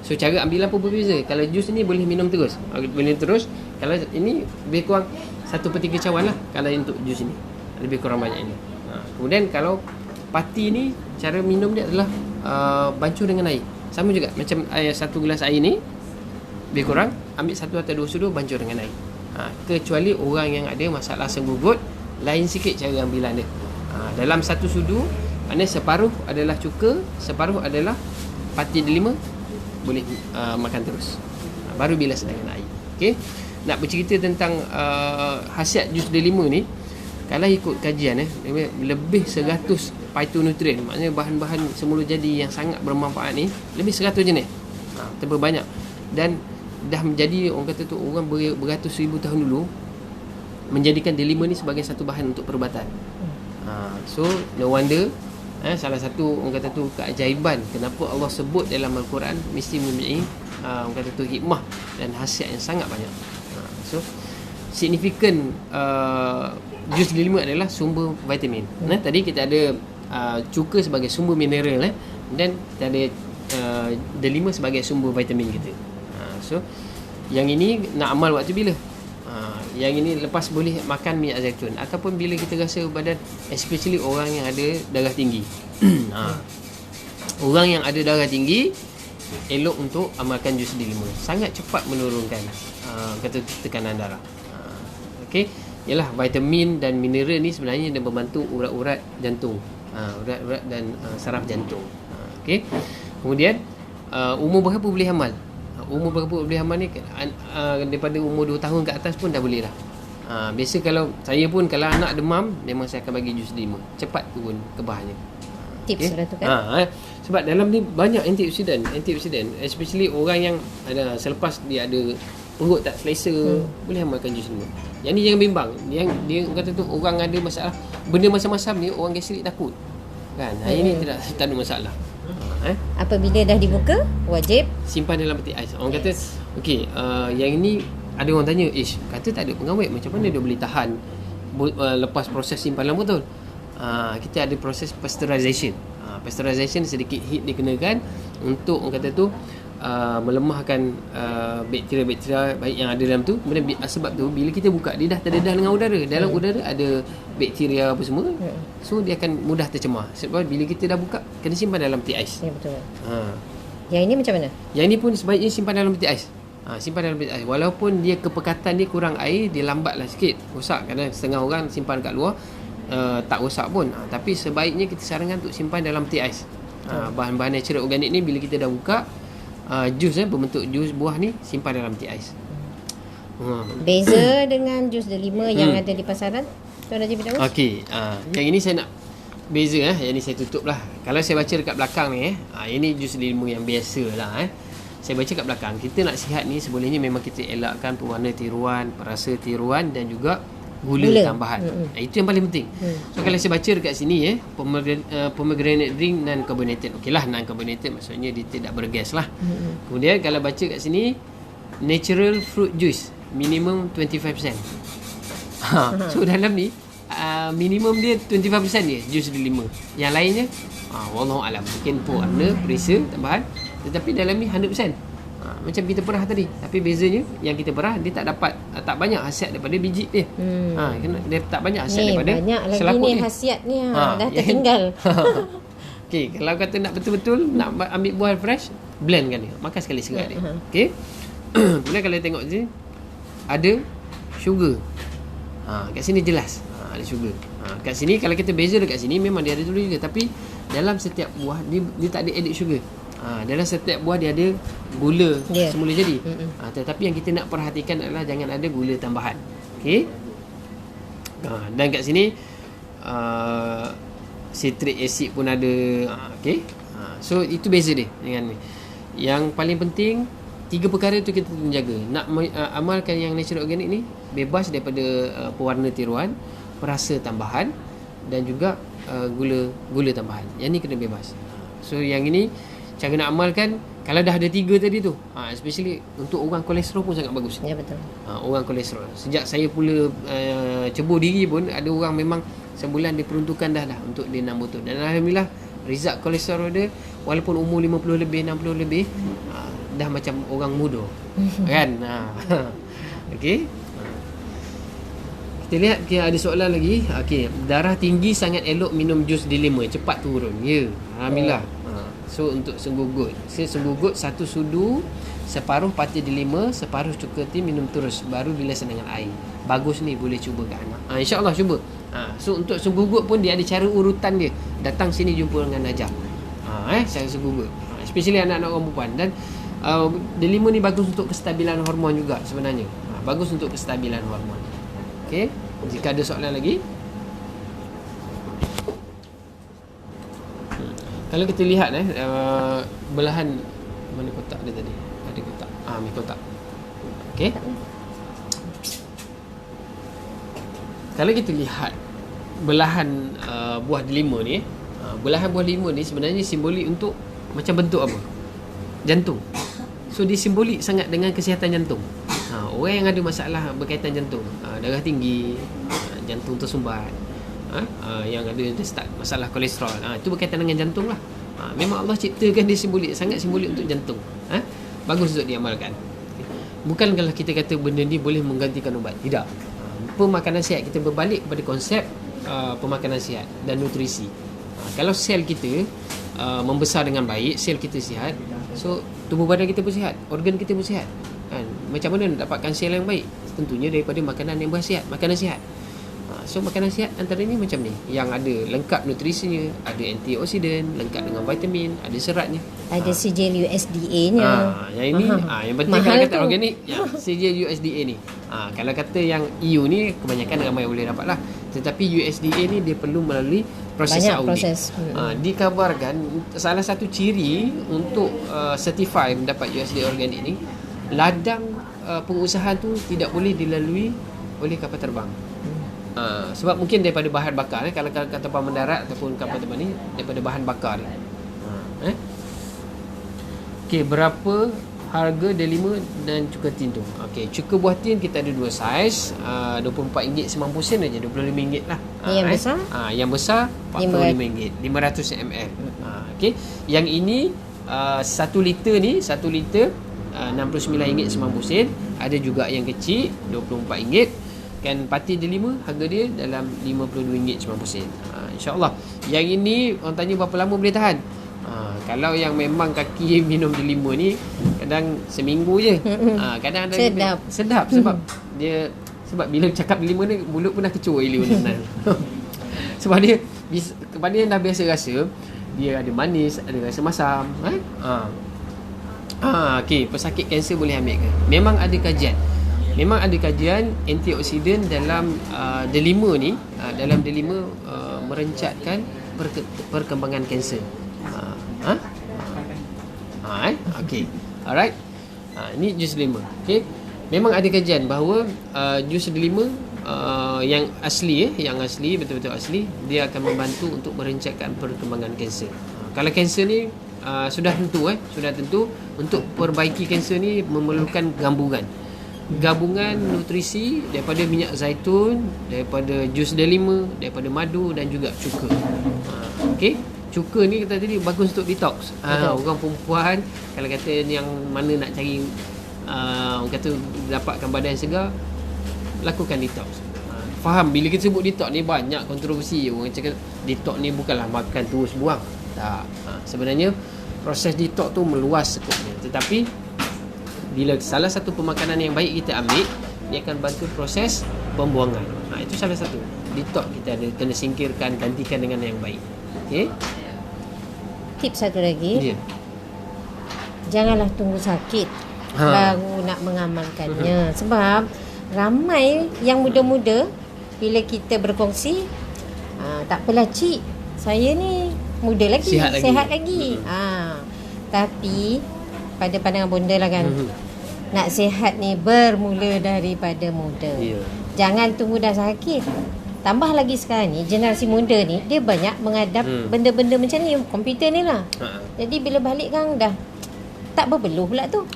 So cara ambilan pun berbeza. Kalau jus ni boleh minum terus. Boleh terus. Kalau ini lebih kurang 1/3 cawan lah kalau untuk jus ni. Lebih kurang banyak ini. Kemudian kalau pati ni cara minum dia adalah bancur dengan air. Sama juga macam 1 gelas air ni, lebih kurang ambil 1 atau 2 sudu bancur dengan air. Kecuali orang yang ada masalah senggugut, lain sikit cara ambilan dia. Dalam 1 sudu, maknanya separuh adalah cuka, separuh adalah pati delima, boleh makan terus. Baru bilas dengan air. Okey. Nak bercerita tentang khasiat jus delima ni, kalau ikut kajian lebih 100 phytonutrient, maknanya bahan-bahan semula jadi yang sangat bermanfaat ni lebih 100 jenis. Terlalu banyak. Dan dah menjadi orang kata tu, orang beratus ribu tahun dulu menjadikan delima ni sebagai satu bahan untuk perubatan. So no wonder salah satu orang kata tu keajaiban kenapa Allah sebut dalam Al-Quran mesti mempunyai orang kata tu hikmah dan khasiat yang sangat banyak. So signifikan jus delima adalah sumber vitamin. Tadi kita ada cuka sebagai sumber mineral dan kita ada delima sebagai sumber vitamin kita. So yang ini nak amal waktu bila? Yang ini lepas boleh makan minyak zaitun ataupun bila kita rasa badan, especially orang yang ada darah tinggi. Orang yang ada darah tinggi elok untuk amalkan jus delima. Sangat cepat menurunkan kata tekanan darah. Okey, ialah vitamin dan mineral ni sebenarnya dia membantu urat-urat jantung. Urat-urat dan saraf jantung. Okey. Kemudian umur berapa boleh amal? Umur berapa boleh amal ni daripada umur 2 tahun ke atas pun dah boleh dah. Biasa kalau saya pun kalau anak demam memang saya akan bagi jus delima. Cepat turun kebahnya. Tips okay? Tu kan. Sebab dalam ni banyak antioksidan, especially orang yang ada selepas dia ada perut tak selesa, boleh amalkan jus lemon. Yang ni jangan bimbang. Yang dia kata tu orang ada masalah benda macam-macam ni, orang gastrik takut. Kan? Hari ni tak ada masalah. Apabila dah dibuka, wajib simpan dalam peti ais. Orang kata okey, yang ini ada orang tanya, kata tak ada pengawet, macam mana dia boleh tahan lepas proses simpan dalam botol? Kita ada proses pasteurization. Pasteurization sedikit heat dikenakan untuk orang kata tu melemahkan bakteria-bakteria baik yang ada dalam tu. Kemudian sebab tu bila kita buka, dia dah terdedah dengan udara. Dalam udara ada bakteria apa semua, so dia akan mudah tercemar. Sebab bila kita dah buka, kena simpan dalam peti ais. Ya, betul. Yang ini macam mana? Yang ini pun sebaiknya simpan dalam peti ais. Simpan dalam peti ais. Walaupun dia kepekatan dia kurang air, dia lambatlah sikit rosak. Kerana setengah orang simpan kat luar tak rosak pun. Tapi sebaiknya kita sarankan untuk simpan dalam peti ais. Bahan-bahan natural organik ni bila kita dah buka, jus berbentuk jus buah ni, simpan dalam peti ais. Beza dengan jus delima yang ada di pasaran, Tuan Haji Firdaus? Okey, yang ini saya nak beza yang ni saya tutup lah. Kalau saya baca dekat belakang ni ini jus delima yang biasa lah Saya baca kat belakang, kita nak sihat ni sebolehnya memang kita elakkan pewarna tiruan, perasa tiruan dan juga gula tambahan. Itu yang paling penting. So kalau saya baca dekat sini pomegranate drink non carbonated. Okeylah, non carbonated maksudnya dia tidak bergas lah. Kemudian kalau baca kat sini natural fruit juice minimum 25%. So dalam ni minimum dia 25% dia jus delima. Yang lainnya wallahu alam, mungkin pewarna, perisa tambahan, tetapi dalam ni 100%. Macam kita perah tadi, tapi bezanya yang kita perah dia tak banyak khasiat daripada biji dia. Dia tak banyak khasiat daripada selaput ni dia. Khasiat ni dah tertinggal. Okey, kalau kata nak betul-betul nak ambil buah fresh, blendkan dia, makan sekali serat dia. Okey. Kemudian kalau tengok sini ada sugar. Kat sini jelas ada sugar. Kat sini kalau kita beza dekat sini memang dia ada tulis juga, tapi dalam setiap buah dia tak ada added sugar. Dalam setiap buah dia ada gula semula jadi. Tetapi yang kita nak perhatikan adalah jangan ada gula tambahan. Okey. Dan kat sini citric acid pun ada. Okey. So itu beza dia dengan ni. Yang paling penting 3 perkara tu kita jaga. Nak amalkan yang natural organic ni, bebas daripada pewarna tiruan, perasa tambahan dan juga gula tambahan. Yang ni kena bebas. So yang ini cara nak amalkan, kalau dah ada 3 tadi tu, especially untuk orang kolesterol pun sangat bagus. Ya, betul. Orang kolesterol. Sejak saya pula cebur diri pun, ada orang memang sebulan diperuntukkan dah untuk dia 6 botol. Dan alhamdulillah result kolesterol dia walaupun umur 50 lebih, 60 lebih, dah macam orang muda. Kan? Okey. Kita lihat ada soalan lagi. Okey, darah tinggi sangat elok minum jus delima, cepat turun. Ya, alhamdullah. So untuk senggugut, saya senggugut 1 sudu, separuh pati delima, separuh cukuti minum terus, baru dilasan dengan air. Bagus ni, boleh cuba kat anak. InsyaAllah cuba. So untuk senggugut pun dia ada cara urutan dia. Datang sini jumpa dengan Najah. Cara senggugut. Especially anak-anak orang perempuan. Dan delima ni bagus untuk kestabilan hormon juga sebenarnya. Bagus untuk kestabilan hormon. Okey, jika ada soalan lagi. Kalau kita lihat belahan mana kotak dia tadi? Ada kotak. Ni kotak. Okey. Kalau kita lihat belahan buah delima ni, belahan buah delima ni sebenarnya simbolik untuk macam bentuk apa? Jantung. So dia simbolik sangat dengan kesihatan jantung. Orang yang ada masalah berkaitan jantung, darah tinggi, jantung tersumbat, yang ada start masalah kolesterol, itu berkaitan dengan jantung lah. Memang Allah ciptakan dia simbolik, sangat simbolik untuk jantung. Bagus untuk diamalkan. Bukan kalau kita kata benda ni boleh menggantikan ubat, tidak. Pemakanan sihat, kita berbalik kepada konsep pemakanan sihat dan nutrisi. Kalau sel kita membesar dengan baik, sel kita sihat, so tubuh badan kita pun sihat, organ kita pun sihat. Macam mana nak dapatkan sel yang baik? Tentunya daripada makanan yang bersihat, makanan sihat. So makanan sihat antara ni macam ni, yang ada lengkap nutrisinya, ada antioksidan, lengkap dengan vitamin, ada seratnya, ada sijil USDA-nya. Yang ini yang penting kalau kata organik, sijil USDA ni. Kalau kata yang EU ni kebanyakan ramai boleh dapat lah. Tetapi USDA ni dia perlu melalui proses audit. Proses. Dikabarkan salah satu ciri untuk certify mendapat USDA organik ni, ladang pengusahaan tu tidak boleh dilalui oleh kapal terbang. Sebab mungkin daripada bahan bakar kalau kapal terbang mendarat ataupun kapal terbang ni daripada bahan bakar ni. Okey, berapa harga delima dan cuka tin tu? Okey, cuka buah tin kita ada dua saiz, RM24.90 aja, RM25 lah. Yang besar? Yang besar RM45, 500 ml. Okey, yang ini 1 liter ni, 1 liter RM69.90. Ada juga yang kecil RM24. Kan pati delima harga dia dalam RM52.90. InsyaAllah. Yang ini orang tanya berapa lama boleh tahan? Kalau yang memang kaki minum delima ni kadang seminggu je. Kadang ada sedap sebab dia bila cakap delima ni mulut pun dah kecoh gila benar. Sebab dia kepada yang dah biasa rasa dia ada manis, ada rasa masam, okey, pesakit kanser boleh ambil ke? Memang ada kajian antioksidan dalam delima ni, dalam delima merencatkan perkembangan kanser. Okey. Alright. Ini jus delima. Okey. Memang ada kajian bahawa jus delima yang asli betul-betul asli, dia akan membantu untuk merencatkan perkembangan kanser. Kalau kanser ni sudah tentu untuk perbaiki kanser ni memerlukan gabungan nutrisi daripada minyak zaitun, daripada jus delima, daripada madu dan juga cuka. Okey. Cuka ni kata tadi bagus untuk detox. Orang perempuan kalau kata yang mana nak cari orang kata dapatkan badan segar, lakukan detox. Faham bila kita sebut detox ni banyak kontroversi. Orang cakap detox ni bukanlah makan terus buang. Tak. Sebenarnya proses detox tu meluas skopnya. Tetapi bila salah satu pemakanan yang baik kita ambil, dia akan bantu proses pembuangan. Itu salah satu. Detox kita ada kena singkirkan, gantikan dengan yang baik. Okey. Tips satu lagi. Janganlah tunggu sakit baru nak mengamalkannya. Sebab ramai yang muda-muda bila kita berkongsi, tak apalah cik, saya ni muda lagi, sihat lagi. Tapi pada pandangan bonda lah kan, nak sihat ni bermula daripada muda. Jangan tunggu dah sakit. Tambah lagi sekarang ni generasi muda ni dia banyak menghadap benda-benda macam ni, komputer ni lah. Jadi bila balik kan dah tak berpeluh pula tu.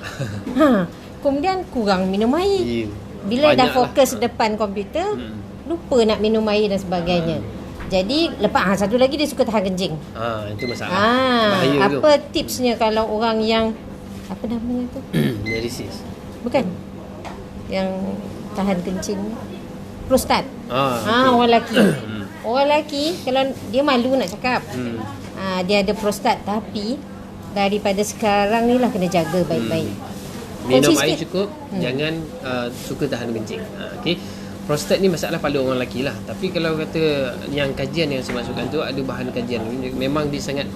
Kemudian kurang minum air. Bila dah fokus depan komputer, lupa nak minum air dan sebagainya. Jadi lepas satu lagi dia suka tahan kencing. Itu masalah. Bahaya tu. Apa tipsnya kalau orang yang apa namanya tu? Diuresis. Bukan. Yang tahan kencing. Prostat. Okay. Orang lelaki. Orang lelaki kalau dia malu nak cakap. Dia ada prostat, tapi daripada sekarang ni lah kena jaga baik-baik. Minum air cukup, jangan suka tahan kencing. Okey. Prostat ni masalah pada orang lelaki lah. Tapi kalau kata yang kajian yang saya masukkan tu, ada bahan kajian memang dia sangat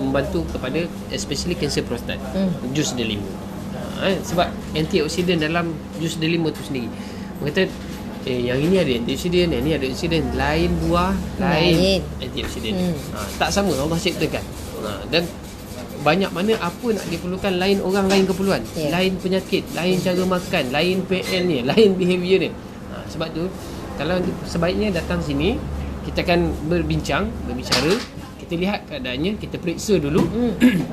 membantu kepada especially kanser prostat. Jus delima. Sebab antioksidan dalam jus delima tu sendiri. Orang kata yang ini ada antioksidan, yang ini ada antioksidan, lain buah, lain antioksidan. Tak sama Allah ciptakan. Dan banyak mana apa nak diperlukan lain orang, lain keperluan, lain penyakit, lain cara makan, lain PL ni, lain behavior ni. Sebab tu kalau sebaiknya datang sini, kita akan berbicara, kita lihat keadaannya, kita periksa dulu,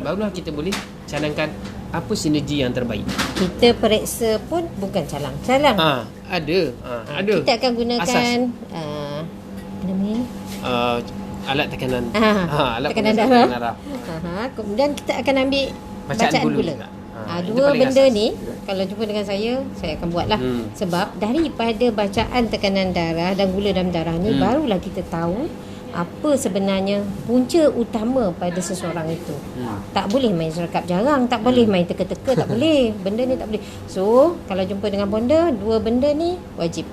barulah kita boleh canangkan apa sinergi yang terbaik. Kita periksa pun bukan calang. Ada. Kita akan gunakan apa namanya? Alat tekanan. Alat tekanan darah. Kemudian kita akan ambil bacaan gula. Dua benda asas ni kalau jumpa dengan saya akan buatlah. Sebab daripada bacaan tekanan darah dan gula dalam darah ni, barulah kita tahu apa sebenarnya punca utama pada seseorang itu. Tak boleh main serekap jarang, tak boleh main teka-teka, tak boleh. Benda ni tak boleh. So, kalau jumpa dengan bonda, dua benda ni wajib.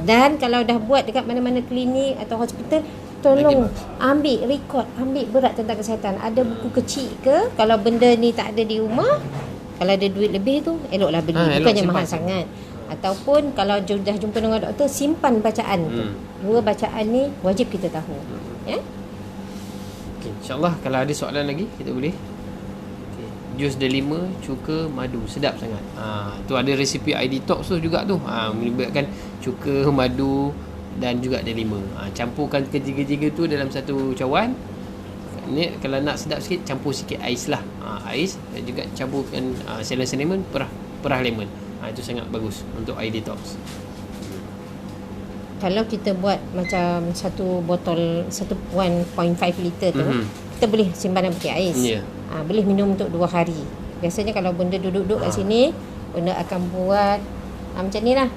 Dan kalau dah buat dekat mana-mana klinik atau hospital, tolong ambil rekod, ambil berat tentang kesihatan. Ada buku kecil ke? Kalau benda ni tak ada di rumah, kalau ada duit lebih tu, eloklah beli. Bukannya mahal sangat. Ataupun kalau dah jumpa dengan doktor, simpan bacaan tu. Dua bacaan ni wajib kita tahu. Ya? Okay, InsyaAllah kalau ada soalan lagi kita boleh jus delima, cuka, madu. Sedap sangat. Tu ada resipi ID Talks tu juga tu. Melibatkan cuka, madu dan juga delima. Campurkan ketiga-tiga tu dalam satu cawan. Ni kalau nak sedap sikit, campur sikit ais lah. Ais dan juga campurkan cinnamon, perah lemon. Itu sangat bagus untuk ID Talks. Kalau kita buat macam satu botol 1.5 liter tu, kita boleh simpan dalam peti ais. Boleh minum untuk 2 hari. Biasanya kalau benda duduk-duduk kat sini, benda akan buat macam ni lah.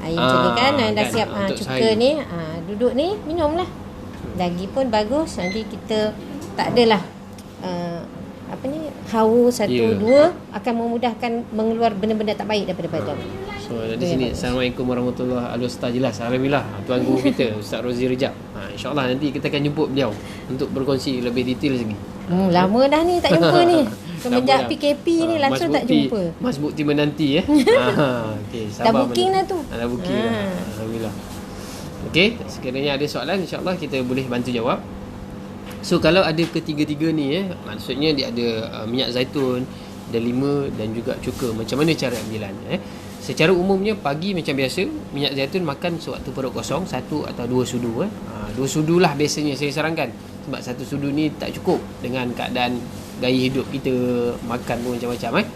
Air macam ni kan, dah siap cuka ni, duduk ni, minumlah. Lagi pun bagus, nanti kita tak adalah haus 1, 2 akan memudahkan mengeluar benda-benda tak baik daripada badan. So di sini Assalamualaikum warahmatullahi wabarakatuh. Jelas, alhamdulillah tuan guru kita Ustaz Rozi Rejab. InsyaAllah nanti kita akan jemput beliau untuk berkongsi lebih detail lagi. Lama dah ni tak jumpa ni. Semenjak PKP ni langsung tak jumpa. Mas bukti menanti okay, sabar. Dah booking dah tu. Dah booking dah. Alhamdulillah. Okey, sekiranya ada soalan insya-Allah kita boleh bantu jawab. So kalau ada ketiga-tiga ni maksudnya dia ada minyak zaitun, delima dan juga cuka. Macam mana cara ambilan Secara umumnya pagi macam biasa, minyak zaitun makan sewaktu perut kosong 1 atau 2 sudu 2 sudu lah biasanya saya sarankan. Sebab 1 sudu ni tak cukup dengan keadaan gaya hidup kita, makan pun macam-macam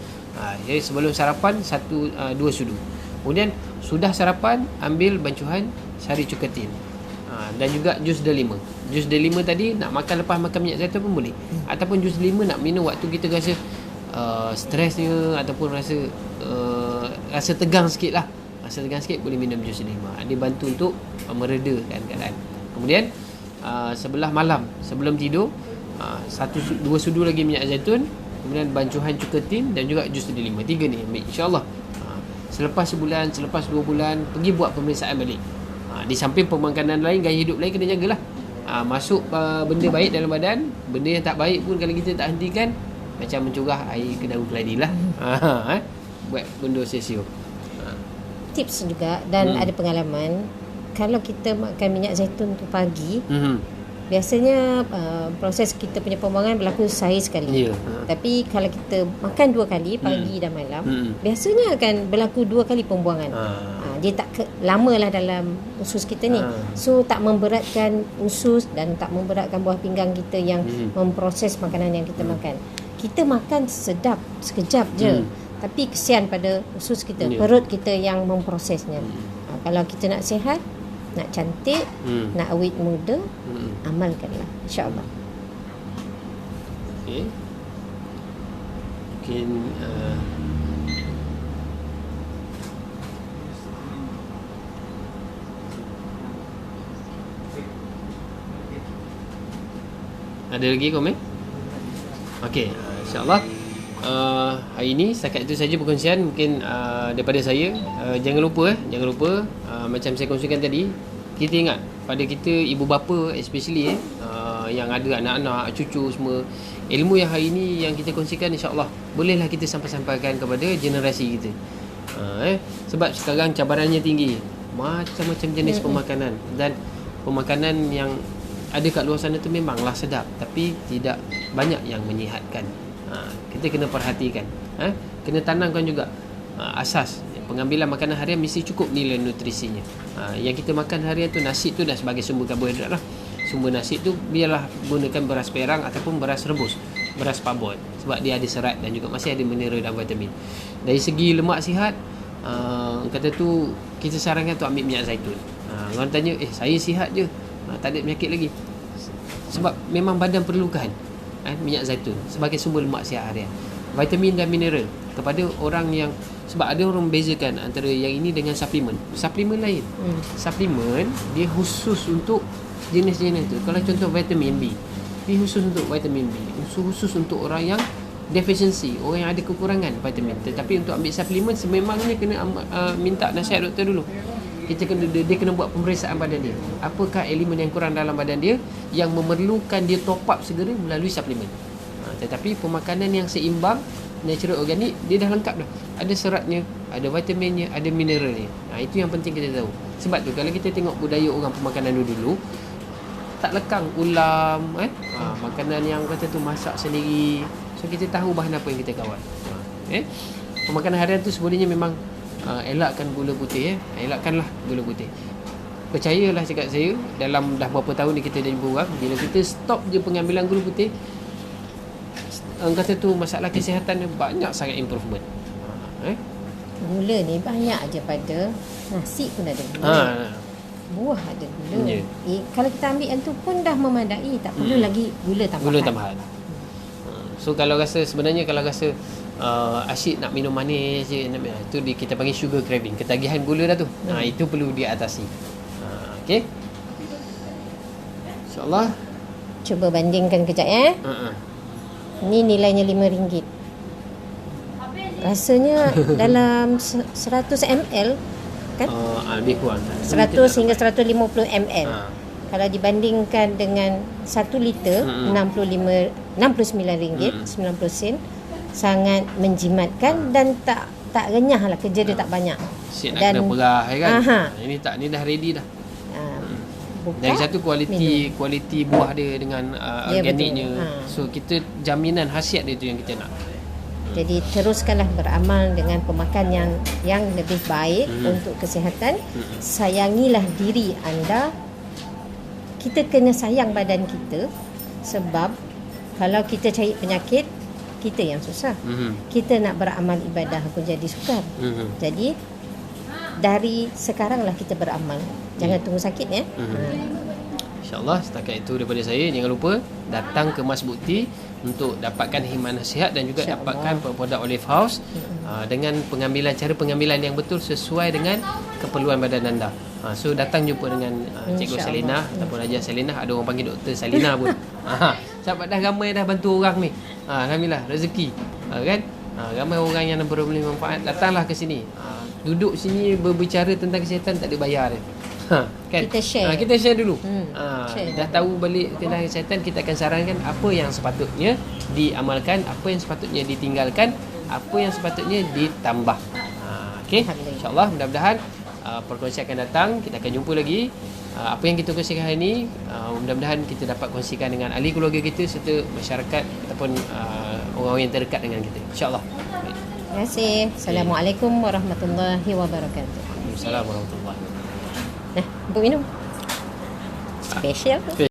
Jadi sebelum sarapan 2 sudu. Kemudian sudah sarapan, ambil bancuhan sari cukatin dan juga jus delima. Jus delima tadi nak makan lepas makan minyak zaitun pun boleh. Ataupun jus delima nak minum waktu kita rasa stresnya ataupun rasa tegang sikit lah. Rasa tegang sikit boleh minum jus delima. Dia bantu untuk meredakan keadaan. Kemudian sebelah malam sebelum tidur 2 sudu lagi minyak zaitun, kemudian bancuhan cukatin dan juga jus delima. 3 ni ambil insya-Allah. Selepas sebulan, selepas 2 bulan pergi buat pemeriksaan balik. Di samping pemakanan lain, gaya hidup lain kena jagalah. Masuk benda baik dalam badan, benda yang tak baik pun kalau kita tak hentikan, macam mencurah air ke daun keladi lah. Buat benda sia-sia. Tips juga dan ada pengalaman, kalau kita makan minyak zaitun tu pagi, biasanya proses kita punya pembuangan berlaku sehari sekali. Tapi kalau kita makan 2 kali, pagi dan malam, biasanya akan berlaku 2 kali pembuangan. Dia tak lama lah dalam usus kita ni. So tak memberatkan usus dan tak memberatkan buah pinggang kita yang memproses makanan yang kita makan. Kita makan sedap sekejap je, tapi kesian pada usus kita, perut kita yang memprosesnya. Kalau kita nak sihat, nak cantik, nak awet muda, amalkanlah insya-Allah. Okey. Mungkin ada lagi komen? Okey, insya-Allah hari ini setakat itu saja perkongsian mungkin daripada saya. Jangan lupa macam saya kongsikan tadi, kita ingat pada kita ibu bapa especially yang ada anak-anak, cucu semua, ilmu yang hari ini yang kita kongsikan insya-Allah bolehlah kita sampaikan kepada generasi kita. Sebab sekarang cabarannya tinggi, macam-macam jenis pemakanan, dan pemakanan yang ada kat luar sana tu memanglah sedap, tapi tidak banyak yang menyihatkan. Kita kena perhatikan, kena tanamkan juga asas pengambilan makanan harian mesti cukup nilai nutrisinya. Yang kita makan harian tu, nasi tu dah sebagai sumber karbohidrat lah. Sumber nasi tu biarlah gunakan beras perang ataupun beras rebus, beras parboil, sebab dia ada serat dan juga masih ada mineral dan vitamin. Dari segi lemak sihat, kata tu kita sarankan tu ambil minyak zaitun. Orang tanya, saya sihat je, tak ada penyakit lagi. Sebab memang badan perlukan minyak zaitun sebagai sumber lemak sihat harian, vitamin dan mineral kepada orang yang, sebab ada orang membezakan antara yang ini dengan suplemen lain. Suplemen dia khusus untuk jenis-jenis tu. Kalau contoh vitamin B, dia khusus untuk vitamin B, khusus untuk orang yang deficiency, orang yang ada kekurangan vitamin. Tetapi untuk ambil suplemen sememangnya kena minta nasihat doktor dulu. Dia kena buat pemeriksaan badan dia, apakah elemen yang kurang dalam badan dia yang memerlukan dia top up segera melalui suplemen. Tetapi pemakanan yang seimbang, natural organik, dia dah lengkap dah. Ada seratnya, ada vitaminnya, ada mineralnya. Itu yang penting kita tahu. Sebab tu kalau kita tengok budaya orang pemakanan dulu, tak lekang ulam, makanan yang kata tu masak sendiri, So kita tahu bahan apa yang kita kawal. Pemakanan harian tu sebenarnya memang elakkan gula putih. Elakkanlah gula putih. Percayalah cakap saya, dalam dah berapa tahun ni kita dah jumpa orang, bila kita stop je pengambilan gula putih, orang kata tu masalah kesihatan dia banyak sangat improvement. Gula ni banyak je pada nasi pun ada gula. Buah ada gula. Ya. Kalau kita ambil yang tu pun dah memadai, tak perlu lagi gula tambahan. Gula tambahan. So kalau rasa sebenarnya kalau rasa asyik nak minum manis je, itu kita panggil sugar craving, ketagihan gula dah tu. Itu perlu diatasi. Okey. InsyaAllah. Cuba bandingkan kejap Ni nilainya RM5. Rasanya dalam 100 ml kan? Lebih kurang 100 hingga 150 ml. Kalau dibandingkan dengan 1 liter, RM69.90 sangat menjimatkan dan tak renyah lah, kerja dia tak banyak. Siap nak kena perah kan. Ini tak, ni dah ready dah. Dari satu kualiti buah dia dengan organiknya. So kita jaminan khasiat dia tu yang kita nak. Jadi teruskanlah beramal dengan pemakan yang lebih baik untuk kesihatan. Sayangilah diri anda. Kita kena sayang badan kita, sebab kalau kita cari penyakit, kita yang susah. Kita nak beramal ibadah pun jadi sukar. Jadi dari sekaranglah kita beramal. Jangan tunggu sakit ya. InsyaAllah setakat itu daripada saya. Jangan lupa datang ke Mas Bukti untuk dapatkan khidmat nasihat dan juga dapatkan produk Olive House dengan cara pengambilan yang betul sesuai dengan keperluan badan anda. So datang jumpa dengan Cikgu Salinah ataupun Hajiah Salinah. Ada orang panggil Dr. Salinah pun. Sebab dah ramai dah bantu orang ni. Alhamdulillah, rezeki. Kan? Ramai orang yang boleh manfaat. Datanglah ke sini. Duduk sini berbicara tentang kesihatan tak ada bayar dia. Kan? Kita share dulu. Dah tahu balik tentang kesihatan, kita akan sarankan apa yang sepatutnya diamalkan, apa yang sepatutnya ditinggalkan, apa yang sepatutnya ditambah. Okey, insya-Allah mudah-mudahan perkongsian akan datang, kita akan jumpa lagi. Apa yang kita kongsikan hari ini, mudah-mudahan kita dapat kongsikan dengan ahli keluarga kita serta masyarakat ataupun orang-orang yang terdekat dengan kita. Insya-Allah. Terima kasih. Assalamualaikum warahmatullahi wabarakatuh. Waalaikumsalam warahmatullahi wabarakatuh. Nah, Bu minum. Spesial tu.